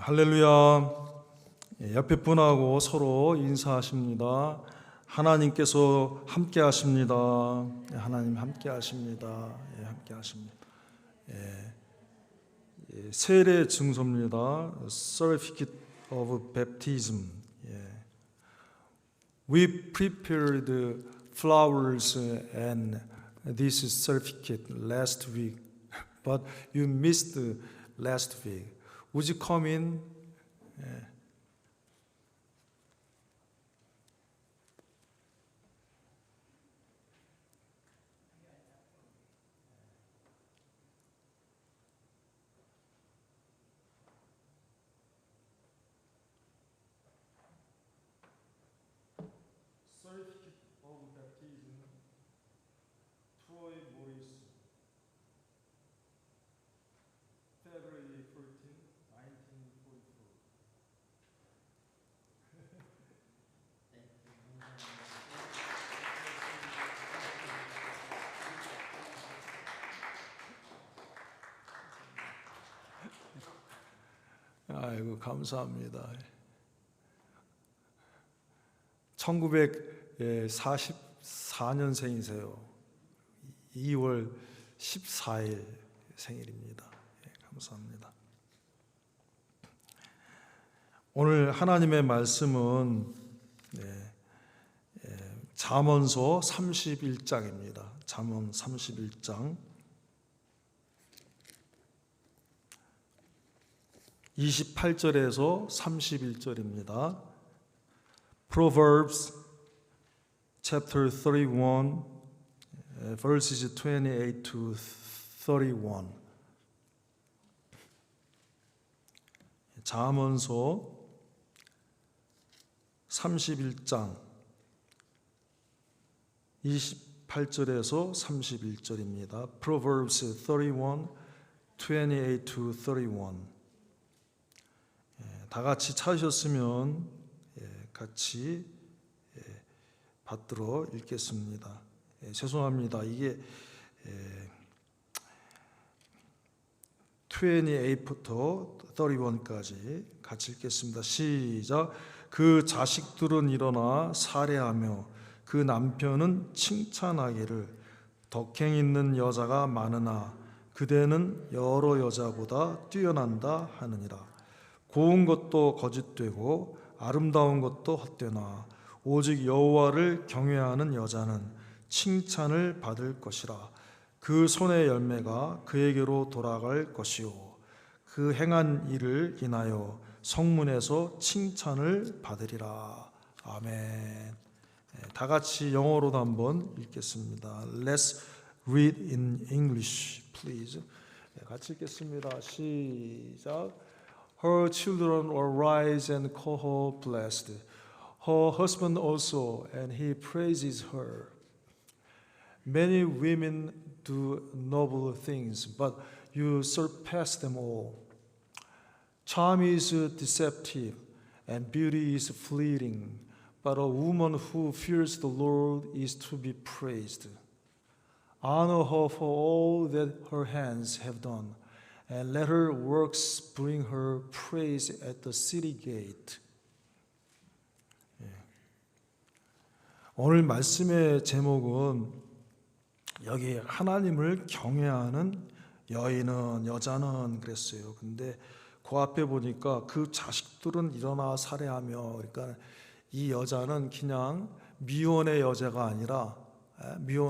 할렐루야. 옆에 분하고 서로 인사하십니다. 하나님께서 함께 하십니다. 하나님 함께 하십니다. 함께 하십니다. 세례 증서입니다. Certificate of Baptism. We prepared flowers and this certificate last week, but you missed last week. Would you come in? Certificate of Baptism, Troy Morris, February 14, 1944. 아이고 감사합니다. 1944년생이세요. 2월 14일 생일입니다. 감사합니다. 오늘 하나님의 말씀은 잠언서 31장입니다. 잠언 31장 28절에서 31절입니다. Proverbs chapter 31 verses 28 to 31. 잠언서 31장 28절에서 31절입니다. Proverbs 31, 28 to 31. 다 같이 찾으셨으면 같이 받들어 읽겠습니다. 죄송합니다. 이게 28부터 31까지 같이 읽겠습니다. 시작. 그 자식들은 일어나 살해하며 그 남편은 칭찬하기를 덕행 있는 여자가 많으나 그대는 여러 여자보다 뛰어난다 하느니라. 고운 것도 거짓되고 아름다운 것도 헛되나 오직 여호와를 경외하는 여자는 칭찬을 받을 것이라. 그 손의 열매가 그에게로 돌아갈 것이요 그 행한 일을 인하여 성문에서 칭찬을 받으리라. 아멘. 다 같이 영어로도 한번 읽겠습니다. Let's read in English, please. 같이 읽겠습니다. 시작. Her children arise and call her blessed. Her husband also, and he praises her. Many women do noble things, but you surpass them all. Charm is deceptive, and beauty is fleeting, but a woman who fears the Lord is to be praised. Honor her for all that her hands have done, and let her works bring her praise at the city gate. 오늘 말씀의 제목은 여기 하나님을 경외하는 여자는 그랬어요. 근데 그 앞에 보니까 그 자식들은 일어나 살해하며, 그러니까 이 여자는 그냥 미혼의 여자가 아니라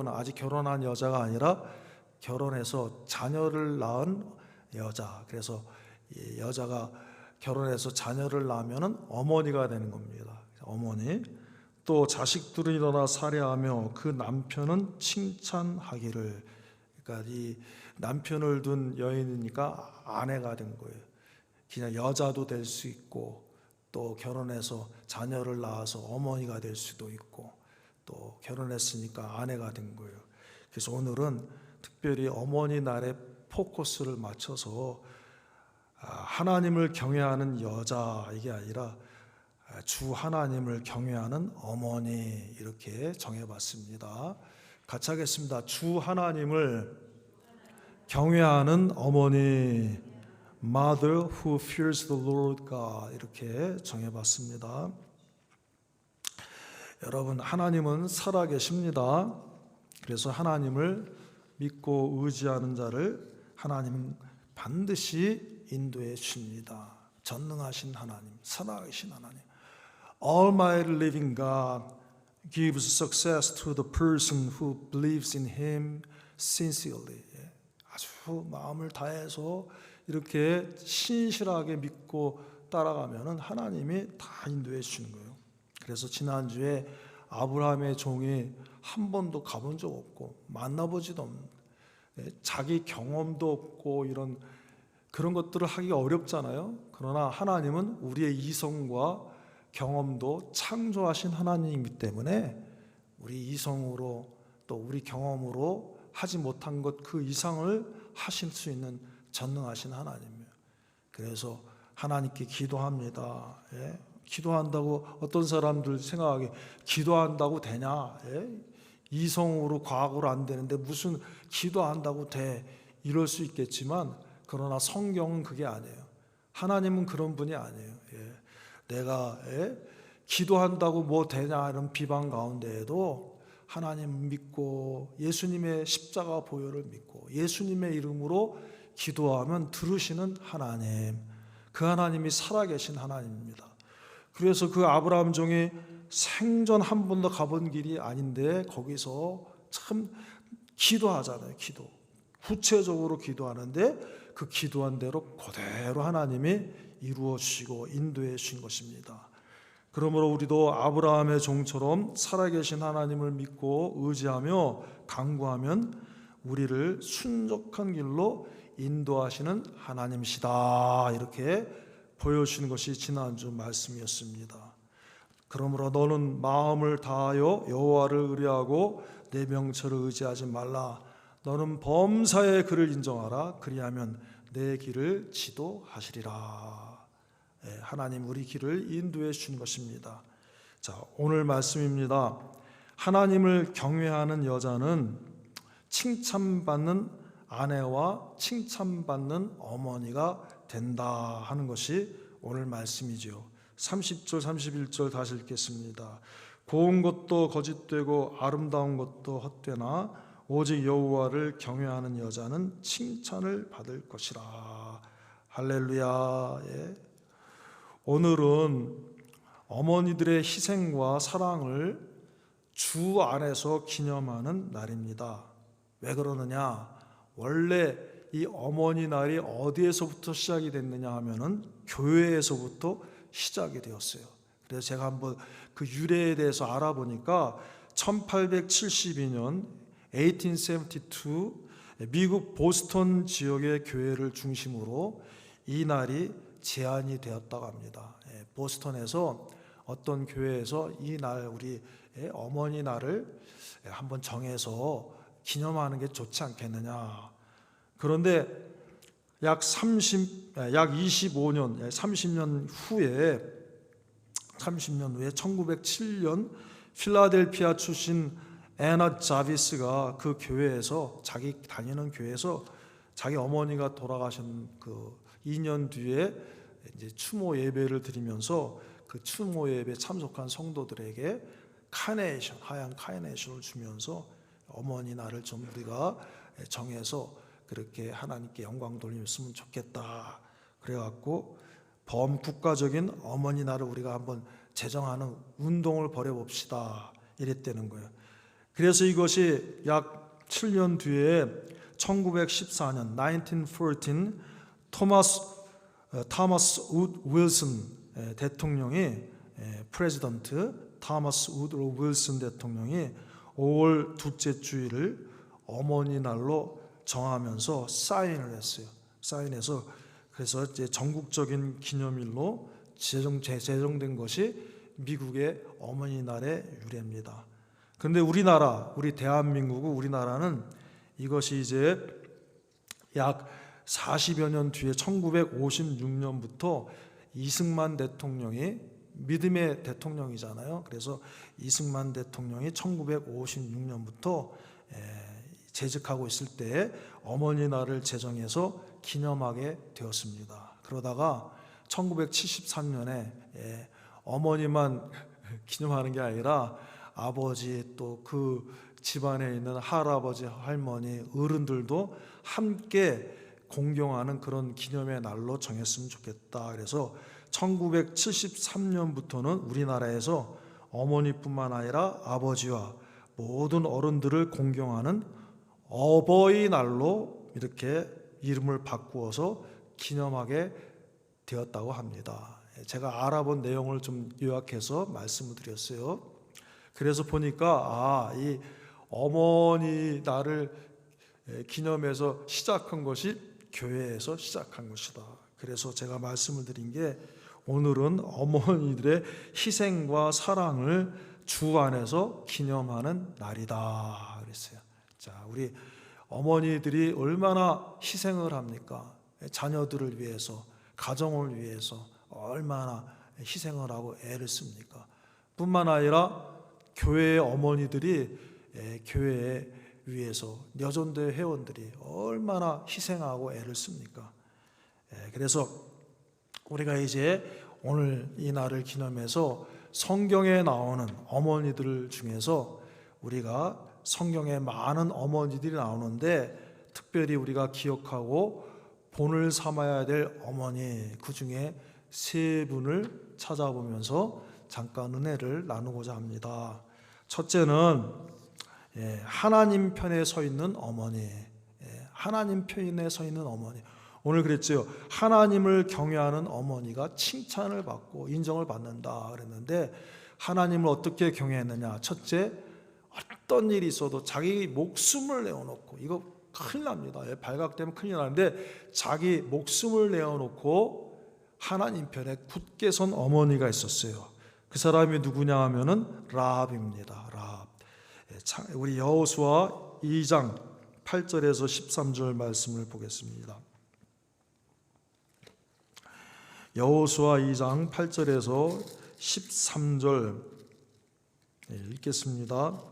아직 결혼한 여자가 아니라 결혼해서 자녀를 낳은 여자. 그래서 이 여자가 결혼해서 자녀를 낳으면 어머니가 되는 겁니다. 어머니. 또 자식들은 일어나 살해하며 그 남편은 칭찬하기를. 그러니까 이 남편을 둔 여인이니까 아내가 된 거예요. 그냥 여자도 될 수 있고 또 결혼해서 자녀를 낳아서 어머니가 될 수도 있고 또 결혼했으니까 아내가 된 거예요. 그래서 오늘은 특별히 어머니 날에 포커스를 맞춰서 하나님을 경외하는 여자, 이게 아니라 주 하나님을 경외하는 어머니, 이렇게 정해봤습니다. 같이 하겠습니다. 주 하나님을 경외하는 어머니, Mother who fears the Lord God 이렇게 정해봤습니다. 여러분, 하나님은 살아계십니다. 그래서 하나님을 믿고 의지하는 자를 하나님은 반드시 인도해 주십니다. 전능하신 하나님, 살아계신 하나님. Almighty living God gives success to the person who believes in Him sincerely. 아주 마음을 다해서 이렇게 신실하게 믿고 따라가면은 하나님이 다 인도해 주시는 거예요. 그래서 지난주에 아브라함의 종이 한 번도 가본 적 없고 만나보지도 없는, 자기 경험도 없고 이런 그런 것들을 하기가 어렵잖아요. 그러나 하나님은 우리의 이성과 경험도 창조하신 하나님이기 때문에 우리 이성으로 또 우리 경험으로 하지 못한 것 그 이상을 하실 수 있는 전능하신 하나님이에요. 그래서 하나님께 기도합니다. 기도한다고 어떤 사람들 생각하기에 기도한다고 되냐? 이성으로 과학으로 안 되는데 무슨 기도한다고 돼? 이럴 수 있겠지만 그러나 성경은 그게 아니에요. 하나님은 그런 분이 아니에요. 내가 기도한다고 뭐 되냐 이런 비방 가운데에도 하나님 믿고 예수님의 십자가 보혈을 믿고 예수님의 이름으로 기도하면 들으시는 하나님, 그 하나님이 살아계신 하나님입니다. 그래서 그 아브라함 종이 생전 한 번도 가본 길이 아닌데 거기서 참 기도하잖아요. 기도 구체적으로 기도하는데 그 기도한 대로 그대로 하나님이 이루어 주시고 인도해 주신 것입니다. 그러므로 우리도 아브라함의 종처럼 살아계신 하나님을 믿고 의지하며 간구하면 우리를 순적한 길로 인도하시는 하나님이시다, 이렇게 보여주시는 것이 지난주 말씀이었습니다. 그러므로 너는 마음을 다하여 여호와를 의뢰하고 내 명철을 의지하지 말라. 너는 범사의 그를 인정하라. 그리하면 내 길을 지도하시리라. 하나님 우리 길을 인도해 주신 것입니다. 자, 오늘 말씀입니다. 하나님을 경외하는 여자는 칭찬받는 아내와 칭찬받는 어머니가 된다 하는 것이 오늘 말씀이죠. 30절 31절 다시 읽겠습니다. 고운 것도 거짓되고 아름다운 것도 헛되나 오직 여호와를 경외하는 여자는 칭찬을 받을 것이라. 할렐루야. 오늘은 어머니들의 희생과 사랑을 주 안에서 기념하는 날입니다. 왜 그러느냐? 원래 이 어머니 날이 어디에서부터 시작이 됐느냐 하면은 교회에서부터 시작이 되었어요. 그래서 제가 한번 그 유래에 대해서 알아보니까 1872년 1872 미국 보스턴 지역의 교회를 중심으로 이 날이 제안이 되었다고 합니다. 보스턴에서 어떤 교회에서 이 날 우리 어머니 날을 한번 정해서 기념하는 게 좋지 않겠느냐. 그런데 약 25년, 30년 후에 1907년 필라델피아 출신 애나 자비스가 그 교회에서 자기 다니는 교회에서 자기 어머니가 돌아가신 그 2년 뒤에 이제 추모 예배를 드리면서 그 추모 예배 참석한 성도들에게 카네이션, 하얀 카네이션을 주면서 어머니 날을 좀 우리가 정해서 그렇게 하나님께 영광 돌렸으면 좋겠다. 그래갖고 범국가적인 어머니 날을 우리가 한번 제정하는 운동을 벌여봅시다. 이랬다는 거예요. 그래서 이것이 약 7년 뒤에 1914년 1914 토마스 우드 윌슨 대통령이 프레지던트 토마스 우드 윌슨 대통령이 5월 둘째 주일을 어머니 날로 정하면서 사인을 했어요. 사인해서 그래서 이제 전국적인 기념일로 제정된 것이 미국의 어머니 날의 유래입니다. 그런데 우리나라, 우리 대한민국, 우리나라는 이것이 이제 약 40여 년 뒤에 1956년부터 이승만 대통령이 믿음의 대통령이잖아요. 그래서 이승만 대통령이 1956년부터 재직하고 있을 때 어머니 날을 제정해서 기념하게 되었습니다. 그러다가 1973년에 어머니만 기념하는 게 아니라 아버지 또 그 집안에 있는 할아버지, 할머니, 어른들도 함께 공경하는 그런 기념의 날로 정했으면 좋겠다. 그래서 1973년부터는 우리나라에서 어머니뿐만 아니라 아버지와 모든 어른들을 공경하는 어버이날로 이렇게 이름을 바꾸어서 기념하게 되었다고 합니다. 제가 알아본 내용을 좀 요약해서 말씀을 드렸어요. 그래서 보니까 이 어머니 날을 기념해서 시작한 것이 교회에서 시작한 것이다. 그래서 제가 말씀을 드린 게 오늘은 어머니들의 희생과 사랑을 주 안에서 기념하는 날이다 그랬어요. 자, 우리 어머니들이 얼마나 희생을 합니까? 자녀들을 위해서, 가정을 위해서 얼마나 희생을 하고 애를 씁니까? 뿐만 아니라 교회의 어머니들이 교회에 위해서 여전대 회원들이 얼마나 희생하고 애를 씁니까? 그래서 우리가 이제 오늘 이 날을 기념해서 성경에 나오는 어머니들 중에서 우리가 성경에 많은 어머니들이 나오는데 특별히 우리가 기억하고 본을 삼아야 될 어머니, 그 중에 세 분을 찾아보면서 잠깐 은혜를 나누고자 합니다. 첫째는 하나님 편에 서 있는 어머니, 하나님 편에 서 있는 어머니. 오늘 그랬죠. 하나님을 경외하는 어머니가 칭찬을 받고 인정을 받는다 그랬는데 하나님을 어떻게 경외했느냐? 첫째, 어떤 일이 있어도 자기 목숨을 내어놓고, 이거 큰일 납니다. 발각되면 큰일 나는데 자기 목숨을 내어놓고 하나님 편에 굳게 선 어머니가 있었어요. 그 사람이 누구냐 하면은 라합입니다. 라합. 우리 여호수아 2장 8절에서 13절 말씀을 보겠습니다. 여호수아 2장 8절에서 13절 읽겠습니다.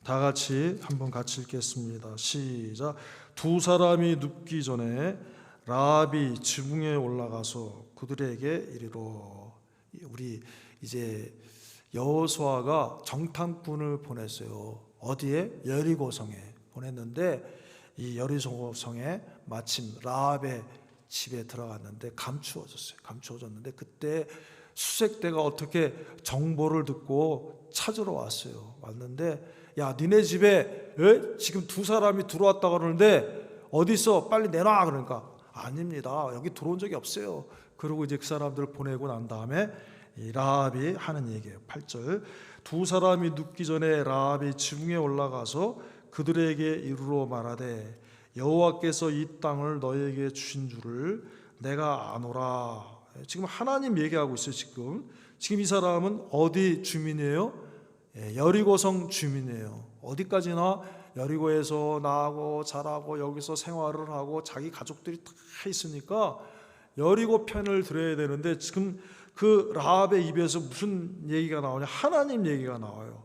다 같이 한번 같이 읽겠습니다. 시작. 두 사람이 눕기 전에 라합이 지붕에 올라가서 그들에게 이르러. 우리 이제 여호수아가 정탐꾼을 보냈어요. 어디에? 여리고성에 보냈는데 이 여리고성에 마침 라합의 집에 들어갔는데 감추어졌는데 그때 수색대가 어떻게 정보를 듣고 찾으러 왔는데 야, 니네 집에 지금 두 사람이 들어왔다 그러는데 어디 있어? 빨리 내놔. 그러니까 아닙니다. 여기 들어온 적이 없어요. 그리고 이제 그 사람들을 보내고 난 다음에 이 라합이 하는 얘기예요. 8절. 두 사람이 눕기 전에 라합이 지붕에 올라가서 그들에게 이르러 말하되 여호와께서 이 땅을 너희에게 주신 줄을 내가 아노라. 지금 하나님 얘기하고 있어요. 지금 이 사람은 어디 주민이에요? 여리고성 주민이에요. 어디까지나 여리고에서 나고 자라고 여기서 생활을 하고 자기 가족들이 다 있으니까 여리고 편을 들어야 되는데 지금 그 라합의 입에서 무슨 얘기가 나오냐? 하나님 얘기가 나와요.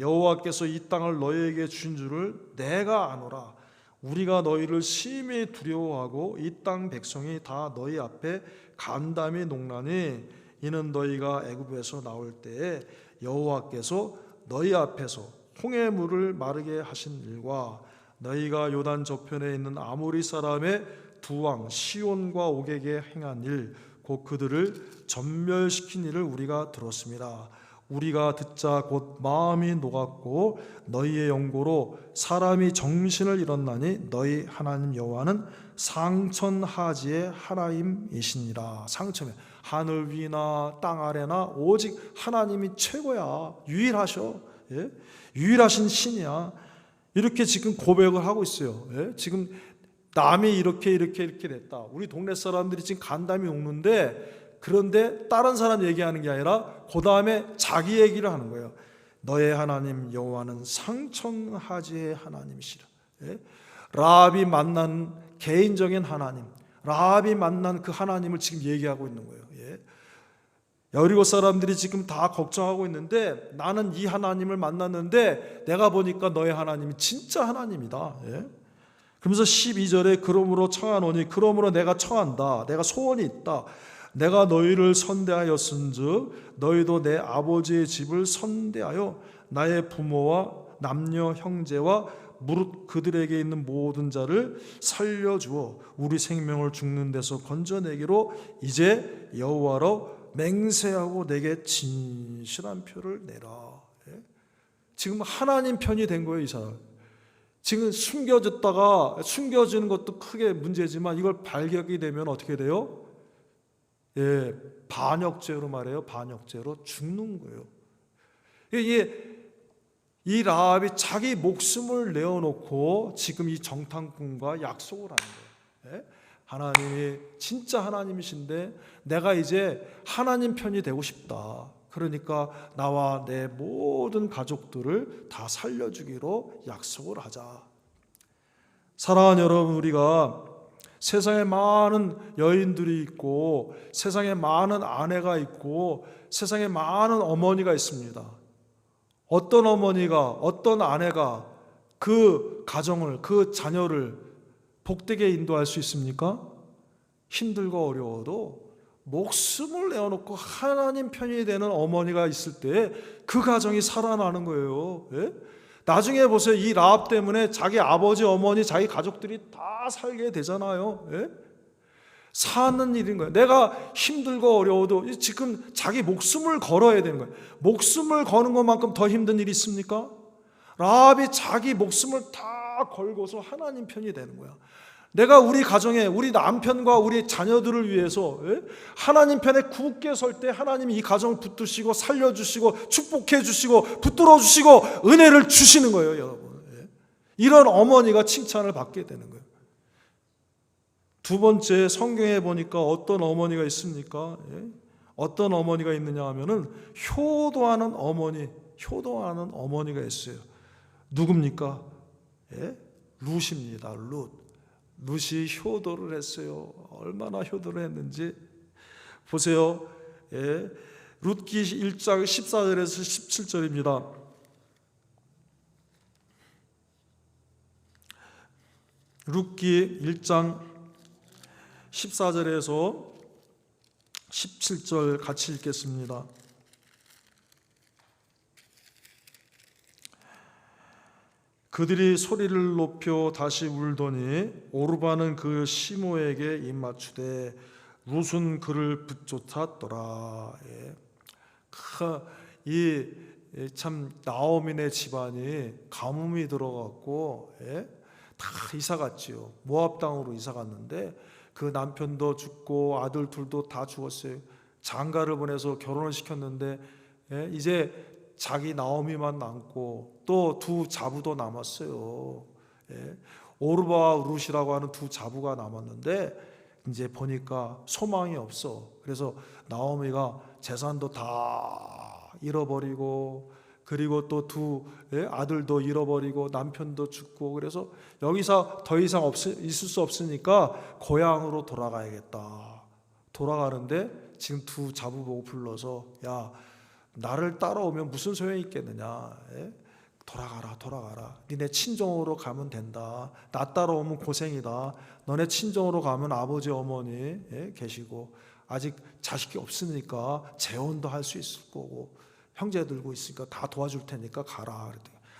여호와께서 이 땅을 너희에게 주신 줄을 내가 아노라. 우리가 너희를 심히 두려워하고 이 땅 백성이 다 너희 앞에 간담이 농나니 이는 너희가 애굽에서 나올 때에 여호와께서 너희 앞에서 홍해 물을 마르게 하신 일과 너희가 요단 저편에 있는 아모리 사람의 두 왕 시온과 옥에게 행한 일 곧 그들을 전멸시킨 일을 우리가 들었습니다. 우리가 듣자 곧 마음이 녹았고 너희의 연고로 사람이 정신을 잃었나니 너희 하나님 여호와는 상천하지의 하나님이시니라. 상천에 하늘 위나 땅 아래나 오직 하나님이 최고야. 유일하셔. 유일하신 신이야. 이렇게 지금 고백을 하고 있어요. 지금 남이 이렇게 됐다. 우리 동네 사람들이 지금 간담이 녹는데 그런데 다른 사람 얘기하는 게 아니라 그 다음에 자기 얘기를 하는 거예요. 너의 하나님 여호와는 상천하지의 하나님이시라. 라합이 만난 개인적인 하나님, 라합이 만난 그 하나님을 지금 얘기하고 있는 거예요. 예. 여리고 사람들이 지금 다 걱정하고 있는데 나는 이 하나님을 만났는데 내가 보니까 너의 하나님이 진짜 하나님이다. 예. 그러면서 12절에 그러므로 청하노니 그러므로 내가 청한다. 내가 소원이 있다. 내가 너희를 선대하였은즉 너희도 내 아버지의 집을 선대하여 나의 부모와 남녀 형제와 무릇 그들에게 있는 모든 자를 살려주어 우리 생명을 죽는 데서 건져내기로 이제 여호와로 맹세하고 내게 진실한 표를 내라. 지금 하나님 편이 된 거예요. 이 사람 지금 숨겨지는 것도 크게 문제지만 이걸 발견이 되면 어떻게 돼요? 예, 반역죄로 말해요. 반역죄로 죽는 거예요. 이 라합이 자기 목숨을 내어놓고 지금 이 정탐꾼과 약속을 하는 거예요. 예? 하나님이 진짜 하나님이신데 내가 이제 하나님 편이 되고 싶다. 그러니까 나와 내 모든 가족들을 다 살려주기로 약속을 하자. 사랑하는 여러분, 우리가 세상에 많은 여인들이 있고 세상에 많은 아내가 있고 세상에 많은 어머니가 있습니다. 어떤 어머니가 어떤 아내가 그 가정을 그 자녀를 복되게 인도할 수 있습니까? 힘들고 어려워도 목숨을 내어놓고 하나님 편이 되는 어머니가 있을 때 그 가정이 살아나는 거예요. 예? 나중에 보세요. 이 라합 때문에 자기 아버지, 어머니, 자기 가족들이 다 살게 되잖아요. 예? 사는 일인 거예요. 내가 힘들고 어려워도 지금 자기 목숨을 걸어야 되는 거예요. 목숨을 거는 것만큼 더 힘든 일이 있습니까? 라합이 자기 목숨을 다 걸고서 하나님 편이 되는 거야. 내가 우리 가정에 우리 남편과 우리 자녀들을 위해서 하나님 편에 굳게 설 때 하나님이 이 가정을 붙드시고 살려주시고 축복해 주시고 붙들어 주시고 은혜를 주시는 거예요, 여러분. 이런 어머니가 칭찬을 받게 되는 거예요. 두 번째, 성경에 보니까 어떤 어머니가 있습니까? 어떤 어머니가 있느냐 하면은 효도하는 어머니가 있어요. 누굽니까? 룻입니다. 룻이 효도를 했어요. 얼마나 효도를 했는지 보세요. 룻기 1장 14절에서 17절입니다. 룻기 1장 14절에서 17절 같이 읽겠습니다. 그들이 소리를 높여 다시 울더니 오르바는 그 시모에게 입맞추되 룻은 그를 붙쫓았더라. 참 나오미네 집안이 가뭄이 들어갔고 다 이사 갔지요. 모압 땅으로 이사 갔는데 그 남편도 죽고 아들 둘도 다 죽었어요. 장가를 보내서 결혼을 시켰는데 이제 자기 나오미만 남고 또 두 자부도 남았어요. 오르바와 룻이라고 하는 두 자부가 남았는데 이제 보니까 소망이 없어. 그래서 나오미가 재산도 다 잃어버리고 그리고 또 두 아들도 잃어버리고 남편도 죽고 그래서 여기서 더 이상 있을 수 없으니까 고향으로 돌아가야겠다. 돌아가는데 지금 두 자부 보고 불러서 야 나를 따라오면 무슨 소용이 있겠느냐. 돌아가라. 니네 친정으로 가면 된다. 나 따라오면 고생이다. 너네 친정으로 가면 아버지 어머니 계시고 아직 자식이 없으니까 재혼도 할 수 있을 거고 형제들고 있으니까 다 도와줄 테니까 가라.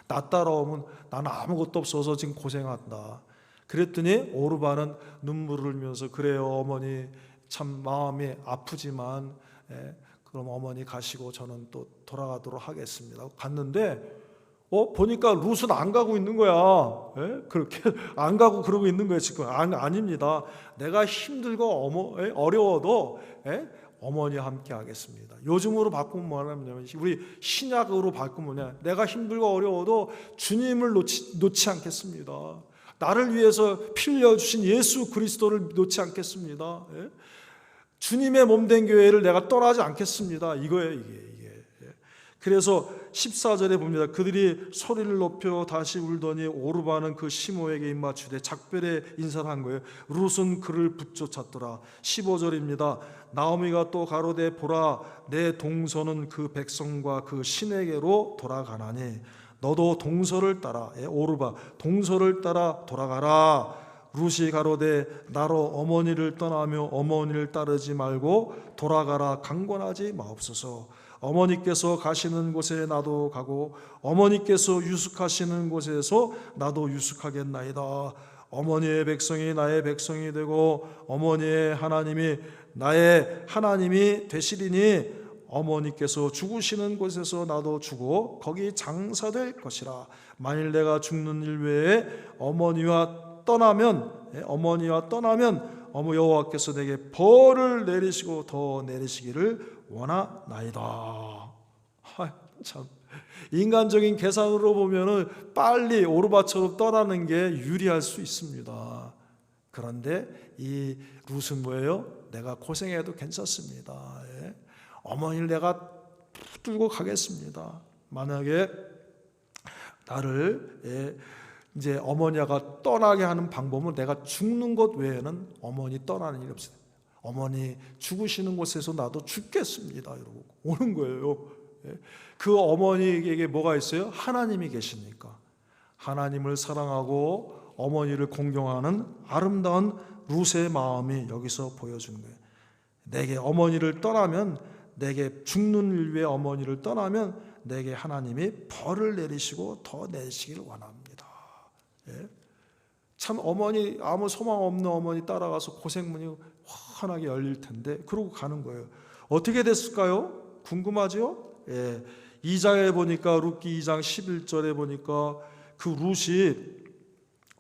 나 따라오면 나는 아무것도 없어서 지금 고생한다. 그랬더니 오르바는 눈물을 흘면서 그래요 어머니 참 마음이 아프지만 그럼 어머니 가시고 저는 또 돌아가도록 하겠습니다. 갔는데 보니까 룻은 안 가고 있는 거야. 그렇게 안 가고 그러고 있는 거예요 지금. 아닙니다. 내가 힘들고 어려워도 어머니와 함께 하겠습니다. 요즘으로 바꾸면 뭐냐면 우리 신약으로 바꾸면 뭐냐? 내가 힘들고 어려워도 주님을 놓지 않겠습니다. 나를 위해서 피 흘려주신 예수 그리스도를 놓지 않겠습니다. 주님의 몸된 교회를 내가 떠나지 않겠습니다. 이거예요 이게. 그래서 14절에 봅니다. 그들이 소리를 높여 다시 울더니 오르바는 그 시므에게 입맞추되 작별의 인사를 한 거예요. 룻은 그를 붙쫓았더라. 15절입니다. 나오미가 또 가로되 보라 내 동서는 그 백성과 그 신에게로 돌아가나니 너도 동서를 따라, 오르바 동서를 따라 돌아가라. 룻이 가로되 나로 어머니를 떠나며 어머니를 따르지 말고 돌아가라 강권하지 마옵소서. 어머니께서 가시는 곳에 나도 가고 어머니께서 유숙하시는 곳에서 나도 유숙하겠나이다. 어머니의 백성이 나의 백성이 되고 어머니의 하나님이 나의 하나님이 되시리니 어머니께서 죽으시는 곳에서 나도 죽어 거기 장사될 것이라. 만일 내가 죽는 일 외에 어머니와 떠나면 여호와께서 내게 벌을 내리시고 더 내리시기를 원하나이다. 참 인간적인 계산으로 보면은 빨리 오르바처럼 떠나는 게 유리할 수 있습니다. 그런데 이 룻은 뭐예요? 내가 고생해도 괜찮습니다. 어머니를 내가 붙들고 가겠습니다. 만약에 나를 이제 어머니가 떠나게 하는 방법은 내가 죽는 것 외에는 어머니 떠나는 일이 없어요. 어머니 죽으시는 곳에서 나도 죽겠습니다. 이러고 오는 거예요. 그 어머니에게 뭐가 있어요? 하나님이 계시니까 하나님을 사랑하고 어머니를 공경하는 아름다운 룻의 마음이 여기서 보여주는 거예요. 내게 어머니를 떠나면, 내게 죽는 일 위에 어머니를 떠나면 내게 하나님이 벌을 내리시고 더 내시기를 원합니다. 참 어머니, 아무 소망 없는 어머니 따라가서 고생문이 환하게 열릴 텐데 그러고 가는 거예요. 어떻게 됐을까요? 궁금하죠? 2장에 보니까 룻기 2장 11절에 보니까 그 룻이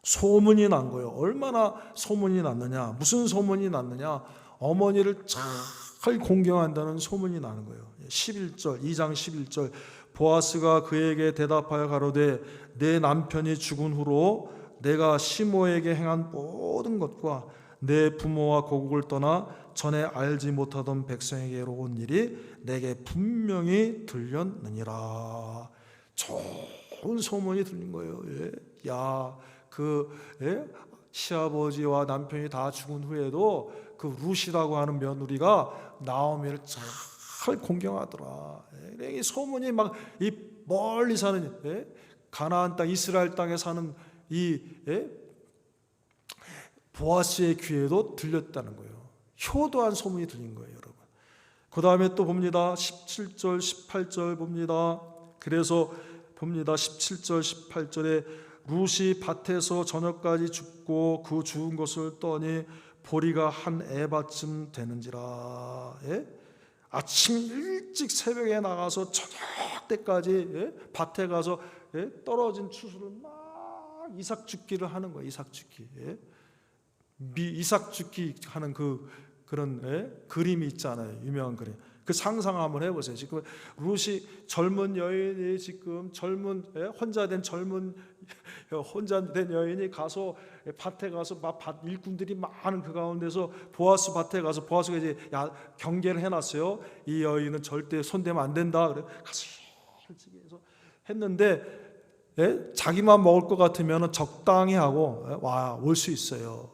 소문이 난 거예요. 얼마나 소문이 났느냐? 무슨 소문이 났느냐? 어머니를 잘 공경한다는 소문이 나는 거예요. 11절, 2장 11절 보아스가 그에게 대답하여 가로되 내 남편이 죽은 후로 내가 시므에게 행한 모든 것과 내 부모와 고국을 떠나 전에 알지 못하던 백성에게로 온 일이 내게 분명히 들렸느니라. 좋은 소문이 들린 거예요. 시아버지와 남편이 다 죽은 후에도 그 룻이라고 하는 며느리가 나오미를 잘 공경하더라. 이 소문이 막 이 멀리 사는 가나안 땅 이스라엘 땅에 사는 이 보아스의 귀에도 들렸다는 거예요. 효도한 소문이 들린 거예요, 여러분. 그 다음에 또 봅니다. 17절, 18절 봅니다. 그래서 봅니다. 17절, 18절에 룻이 밭에서 저녁까지 죽고 그 죽은 것을 떠니 보리가 한 에바쯤 되는지라. 아침 일찍 새벽에 나가서 저녁 때까지 밭에 가서 떨어진 추수를 막 이삭 죽기를 하는 거예요. 이삭 죽기. 이삭 죽기 하는 그런 그림이 있잖아요. 유명한 그림. 그 상상 한번 해보세요. 지금 룻이 젊은 여인이 지금 혼자 된 여인이 가서 밭에 가서 막 밭 일꾼들이 많은 그 가운데서 보아스 밭에 가서 보아스가 이제 경계를 해놨어요. 이 여인은 절대 손대면 안 된다. 그래 가서 솔직히 해서 했는데 자기만 먹을 것 같으면 적당히 하고 올 수 있어요.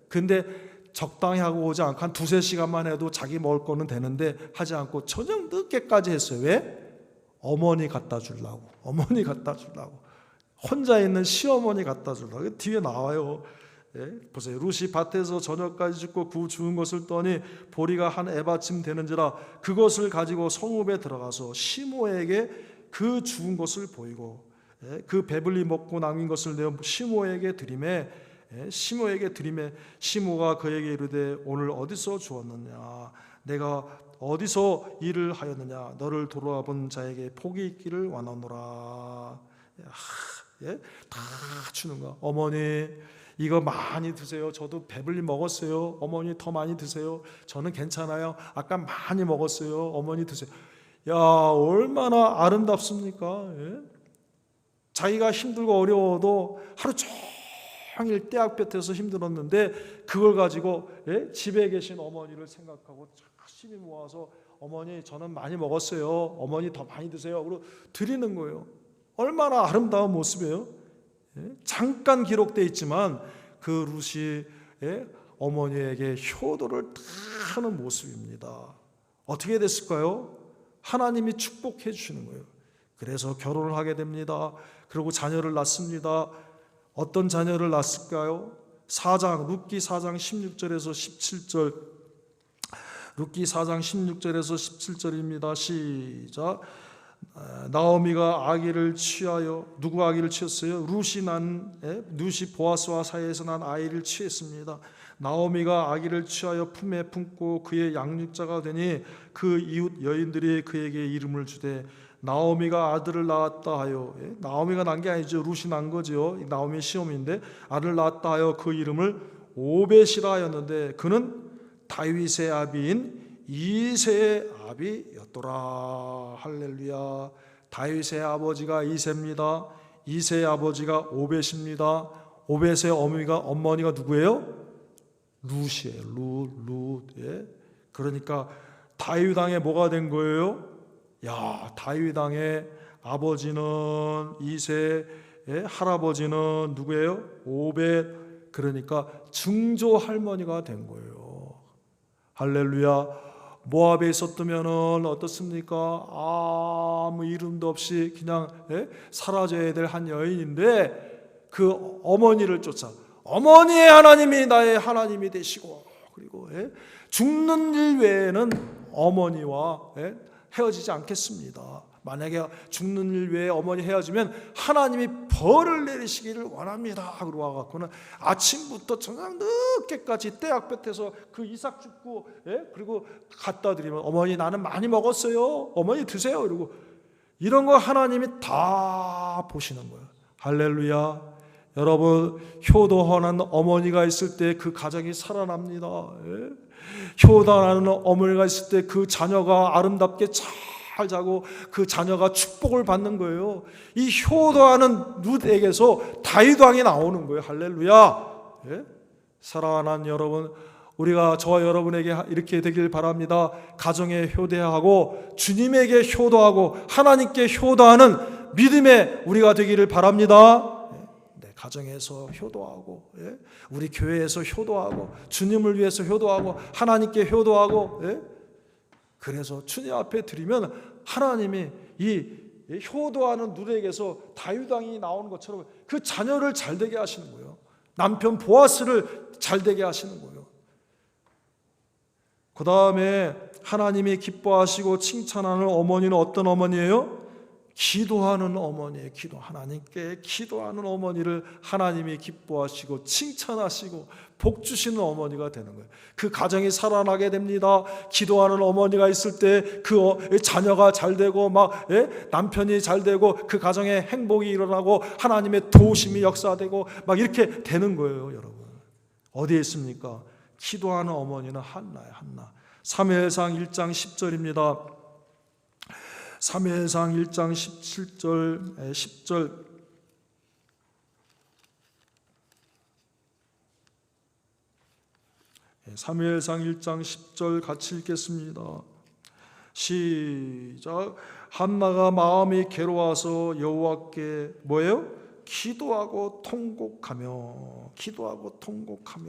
근데 적당히 하고 오지 않고 한 2-3시간만 해도 자기 먹을 거는 되는데 하지 않고 저녁 늦게까지 했어요. 왜? 어머니 갖다 주려고. 혼자 있는 시어머니 갖다 주려고. 뒤에 나와요. 보세요. 룻이 밭에서 저녁까지 죽고 그 죽은 것을 떠니 보리가 한 에바쯤 되는지라 그것을 가지고 성읍에 들어가서 시므에게 그 죽은 것을 보이고 그 배불리 먹고 남긴 것을 내어 시므에게 드리매 시므가 그에게 이르되 오늘 어디서 주었느냐 내가 어디서 일을 하였느냐 너를 돌아본 자에게 복이 있기를 원하노라. 다 주는 거야. 어머니 이거 많이 드세요. 저도 배불리 먹었어요. 어머니 더 많이 드세요. 저는 괜찮아요. 아까 많이 먹었어요. 어머니 드세요. 야 얼마나 아름답습니까? 자기가 힘들고 어려워도 하루 종일 떼약볕에서 힘들었는데 그걸 가지고 집에 계신 어머니를 생각하고 열심히 모아서 어머니 저는 많이 먹었어요. 어머니 더 많이 드세요. 그리고 드리는 거예요. 얼마나 아름다운 모습이에요. 잠깐 기록되어 있지만 그 룻이 어머니에게 효도를 다 하는 모습입니다. 어떻게 됐을까요? 하나님이 축복해 주시는 거예요. 그래서 결혼을 하게 됩니다. 그리고 자녀를 낳습니다. 어떤 자녀를 낳았을까요? 룻기 4장 16절에서 17절, 룻기 4장 16절에서 17절입니다. 시작. 나오미가 아기를 취하여, 누가 아기를 취했어요? 룻이 보아스와 사이에서 난 아이를 취했습니다. 나오미가 아기를 취하여 품에 품고 그의 양육자가 되니 그 이웃 여인들이 그에게 이름을 주되 나오미가 아들을 낳았다 하여, 나오미가 낳은 게 아니죠. 룻이 낳은 거죠. 나오미의 시험인데 아들을 낳았다 하여 그 이름을 오벳이라 하였는데 그는 다윗의 아비인 이새의 아비였더라. 할렐루야. 다윗의 아버지가 이새입니다. 이새의 아버지가 오벳입니다. 오벳의 어머니가 누구예요? 룻이에요. 룻. 그러니까 다윗 왕의 뭐가 된 거예요? 다윗 왕의 아버지는 이새, 할아버지는 누구예요? 오벳. 그러니까 증조 할머니가 된 거예요. 할렐루야. 모압에 있었다면은 어떻습니까? 아무 이름도 없이 그냥 사라져야 될 한 여인인데 그 어머니를 쫓아 어머니의 하나님이 나의 하나님이 되시고, 그리고 죽는 일 외에는 어머니와 헤어지지 않겠습니다. 만약에 죽는 일 외에 어머니 헤어지면 하나님이 벌을 내리시기를 원합니다. 그러고 와갖고는 아침부터 저녁 늦게까지 떼약볕에서 그 이삭 줍고, 그리고 갖다 드리면 어머니 나는 많이 먹었어요. 어머니 드세요. 이러고 이런 거 하나님이 다 보시는 거예요. 할렐루야. 여러분, 효도하는 어머니가 있을 때 그 가정이 살아납니다. 효도하는 어머니가 있을 때 그 자녀가 아름답게 잘 자고 그 자녀가 축복을 받는 거예요. 이 효도하는 룻에게서 다윗 왕이 나오는 거예요. 할렐루야. 사랑하는 여러분, 우리가 저와 여러분에게 이렇게 되길 바랍니다. 가정에 효도하고 주님에게 효도하고 하나님께 효도하는 믿음의 우리가 되기를 바랍니다. 가정에서 효도하고, 우리 교회에서 효도하고, 주님을 위해서 효도하고, 하나님께 효도하고, 그래서 주님 앞에 드리면 하나님이 이 효도하는 룻에게서 다윗 왕이 나오는 것처럼 그 자녀를 잘되게 하시는 거예요. 남편 보아스를 잘되게 하시는 거예요. 그 다음에 하나님이 기뻐하시고 칭찬하는 어머니는 어떤 어머니예요? 기도하는 어머니의 하나님께 기도하는 어머니를 하나님이 기뻐하시고 칭찬하시고 복 주시는 어머니가 되는 거예요. 그 가정이 살아나게 됩니다. 기도하는 어머니가 있을 때 그 자녀가 잘 되고 남편이 잘 되고 그 가정에 행복이 일어나고 하나님의 도우심이 역사되고 이렇게 되는 거예요. 여러분, 어디에 있습니까? 기도하는 어머니는 한나예요. 한나. 사무엘상 1장 10절입니다. 사무엘상 1장 17절 10절 사무엘상 1장 10절 같이 읽겠습니다. 시작. 한나가 마음이 괴로워서 여호와께 뭐예요? 기도하고 통곡하며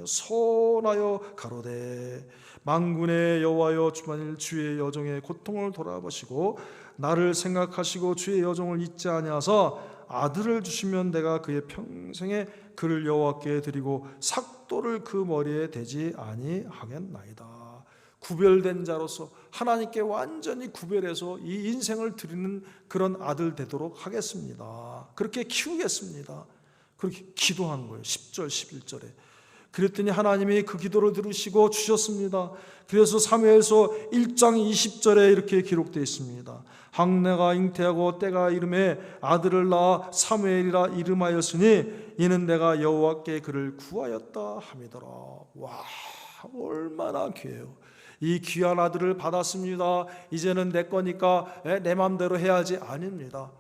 서원하여 가로되 만군의 여호와여 주만일 주의 여종의 고통을 돌아보시고 나를 생각하시고 주의 여종을 잊지 아니하사 아들을 주시면 내가 그의 평생에 그를 여호와께 드리고 삭도를 그 머리에 대지 아니하겠나이다. 구별된 자로서 하나님께 완전히 구별해서 이 인생을 드리는 그런 아들 되도록 하겠습니다. 그렇게 키우겠습니다. 그렇게 기도한 거예요. 10절 11절에. 그랬더니 하나님이 그 기도를 들으시고 주셨습니다. 그래서 사무엘서 1장 20절에 이렇게 기록되어 있습니다. 한나가 잉태하고 때가 이름에 아들을 낳아 사무엘이라 이름하였으니 이는 내가 여호와께 그를 구하였다 함이더라. 와, 얼마나 귀해요. 이 귀한 아들을 받았습니다. 이제는 내 거니까 내 마음대로 해야지. 아닙니다.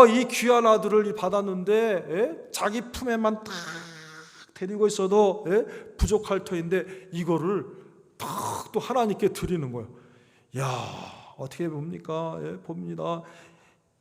이 귀한 아들을 받았는데 자기 품에만 딱 데리고 있어도 부족할 터인데 이거를 딱 또 하나님께 드리는 거예요. 야, 어떻게 봅니까? 예, 봅니다.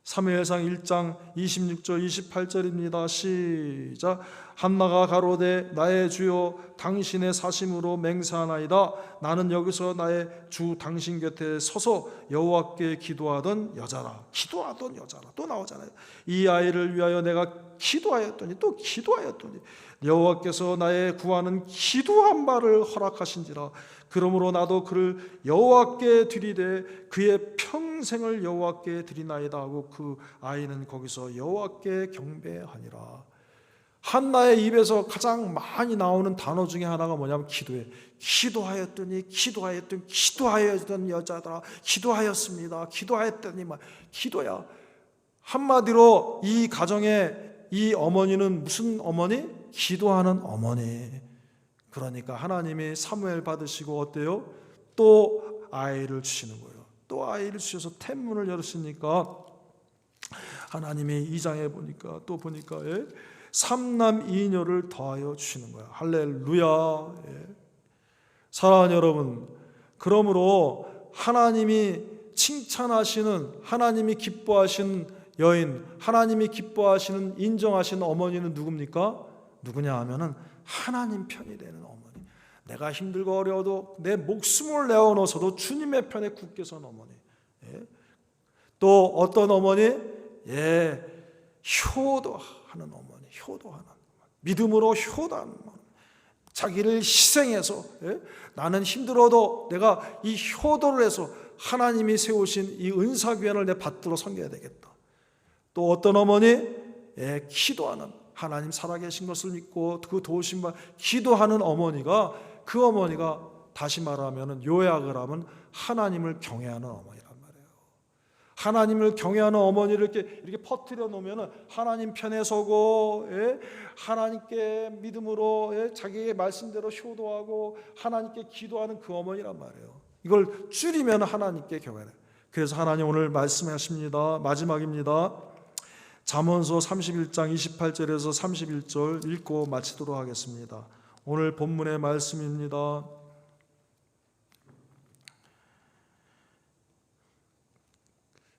사무엘상 1장 26절 28절입니다. 시작. 한나가 가로되 나의 주여 당신의 사심으로 맹세하나이다. 나는 여기서 나의 주 당신 곁에 서서 여호와께 기도하던 여자라. 기도하던 여자라. 또 나오잖아요. 이 아이를 위하여 내가 기도하였더니 또 기도하였더니 여호와께서 나의 구하는 기도한 바를 허락하신지라. 그러므로 나도 그를 여호와께 드리되 그의 평생을 여호와께 드리나이다 하고 그 아이는 거기서 여호와께 경배하니라. 한나의 입에서 가장 많이 나오는 단어 중에 하나가 뭐냐면 기도예요. 기도하였던 여자다. 기도하였습니다. 기도하였더니 막 기도야. 한마디로 이 가정의 이 어머니는 무슨 어머니? 기도하는 어머니. 그러니까 하나님이 사무엘 받으시고 어때요? 또 아이를 주시는 거예요. 또 아이를 주셔서天문을 열으시니까 하나님이 2장에 보니까 또 보니까 3남 2녀를 더하여 주시는 거야. 할렐루야. 사랑하는 여러분, 그러므로 하나님이 칭찬하시는, 하나님이 기뻐하시는 여인, 하나님이 기뻐하시는, 인정하시는 어머니는 누굽니까? 누구냐 하면은 하나님 편이 되는 어머니. 내가 힘들고 어려워도 내 목숨을 내어놓아서도 주님의 편에 굳게 선 어머니. 또 어떤 어머니? 효도하는 어머니. 효도하는 어머니. 믿음으로 효도하는 어머니. 자기를 희생해서 나는 힘들어도 내가 이 효도를 해서 하나님이 세우신 이 은사귀환을 내 받들어 섬겨야 되겠다. 또 어떤 어머니? 기도하는, 하나님 살아계신 것을 믿고 그 도우신 바 기도하는 어머니가, 그 어머니가 다시 말하면 요약을 하면 하나님을 경외하는 어머니란 말이에요. 하나님을 경외하는 어머니를 이렇게 퍼뜨려 놓으면 하나님 편에 서고 하나님께 믿음으로 자기의 말씀대로 효도하고 하나님께 기도하는 그 어머니란 말이에요. 이걸 줄이면 하나님께 경외해요. 그래서 하나님 오늘 말씀하십니다. 마지막입니다. 잠언서 31장 28절에서 31절 읽고 마치도록 하겠습니다. 오늘 본문의 말씀입니다.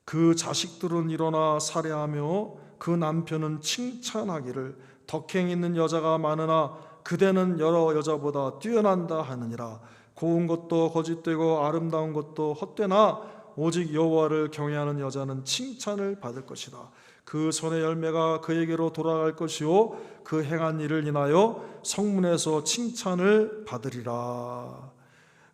그 자식들은 일어나 살해하며 그 남편은 칭찬하기를 덕행 있는 여자가 많으나 그대는 여러 여자보다 뛰어난다 하느니라. 고운 것도 거짓되고 아름다운 것도 헛되나 오직 여호와를 경외하는 여자는 칭찬을 받을 것이다. 그 손의 열매가 그에게로 돌아갈 것이요 그 행한 일을 인하여 성문에서 칭찬을 받으리라.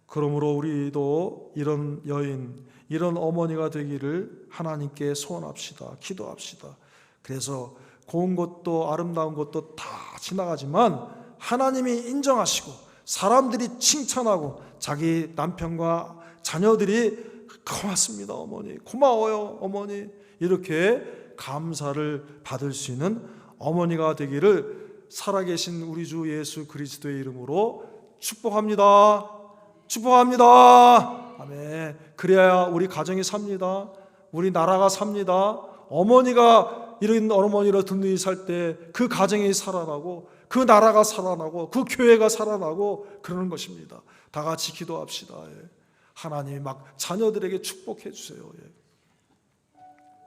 그러므로 우리도 이런 여인, 이런 어머니가 되기를 하나님께 소원합시다. 기도합시다. 그래서 고운 것도 아름다운 것도 다 지나가지만 하나님이 인정하시고 사람들이 칭찬하고 자기 남편과 자녀들이 고맙습니다 어머니, 고마워요 어머니, 이렇게 감사를 받을 수 있는 어머니가 되기를 살아계신 우리 주 예수 그리스도의 이름으로 축복합니다. 축복합니다. 아멘. 그래야 우리 가정이 삽니다. 우리 나라가 삽니다. 어머니가 이런 어머니로 든든히 살 때 그 가정이 살아나고 그 나라가 살아나고 그 교회가 살아나고 그러는 것입니다. 다 같이 기도합시다. 하나님이 막 자녀들에게 축복해 주세요.